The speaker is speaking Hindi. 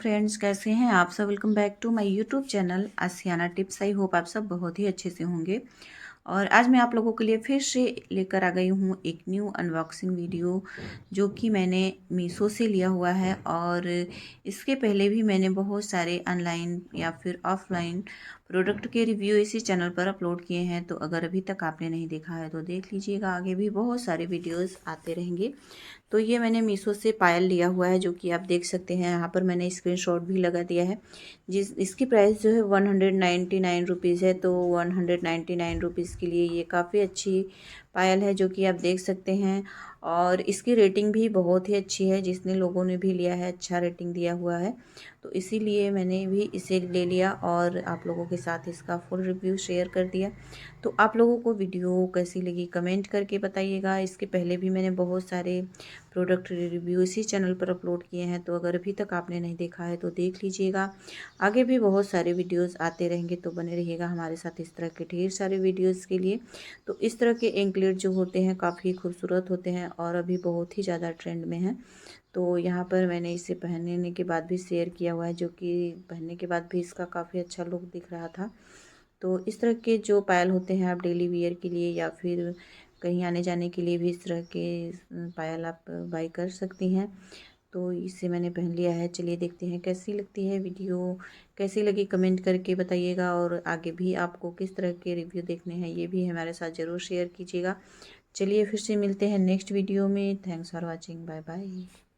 फ्रेंड्स, कैसे हैं आप सब। Welcome back to my YouTube channel Aashiyana tips. I hope आप सब बहुत ही अच्छे से होंगे। और आज मैं आप लोगों के लिए फिर से लेकर आ गई हूँ एक न्यू अनबॉक्सिंग वीडियो, जो कि मैंने मीशो से लिया हुआ है। और इसके पहले भी मैंने बहुत सारे ऑनलाइन या फिर ऑफलाइन प्रोडक्ट के रिव्यू इसी चैनल पर अपलोड किए हैं। तो अगर अभी तक आपने नहीं देखा है तो देख लीजिएगा, आगे भी बहुत सारे वीडियोस आते रहेंगे। तो ये मैंने मीशो से पायल लिया हुआ है, जो कि आप देख सकते हैं। यहाँ पर मैंने स्क्रीनशॉट भी लगा दिया है। इसकी प्राइस जो है 199 रुपीज़ है। तो 199 रुपीज़ के लिए ये काफ़ी अच्छी पायल है, जो कि आप देख सकते हैं। और इसकी रेटिंग भी बहुत ही अच्छी है, जिसने लोगों ने भी लिया है अच्छा रेटिंग दिया हुआ है। तो इसीलिए मैंने भी इसे ले लिया और आप लोगों के साथ इसका फुल रिव्यू शेयर कर दिया। तो आप लोगों को वीडियो कैसी लगी कमेंट करके बताइएगा। इसके पहले भी मैंने बहुत सारे प्रोडक्ट रिव्यू इसी चैनल पर अपलोड किए हैं। तो अगर अभी तक आपने नहीं देखा है तो देख लीजिएगा, आगे भी बहुत सारे वीडियोस आते रहेंगे। तो बने रहिएगा हमारे साथ इस तरह के ढेर सारे वीडियोस के लिए। तो इस तरह के एंकलेट जो होते हैं काफ़ी खूबसूरत होते हैं और अभी बहुत ही ज़्यादा ट्रेंड में हैं। तो यहाँ पर मैंने इसे पहनने के बाद भी शेयर किया हुआ है, जो कि पहनने के बाद भी इसका काफ़ी अच्छा लुक दिख रहा था। तो इस तरह के जो पायल होते हैं, आप डेली वियर के लिए या फिर कहीं आने जाने के लिए भी इस तरह के पायल आप बाई कर सकती हैं। तो इसे मैंने पहन लिया है। चलिए देखते हैं कैसी लगती है वीडियो, कैसी लगी कमेंट करके बताइएगा। और आगे भी आपको किस तरह के रिव्यू देखने हैं ये भी हमारे साथ ज़रूर शेयर कीजिएगा। चलिए फिर से मिलते हैं नेक्स्ट वीडियो में। Thanks for watching, bye bye.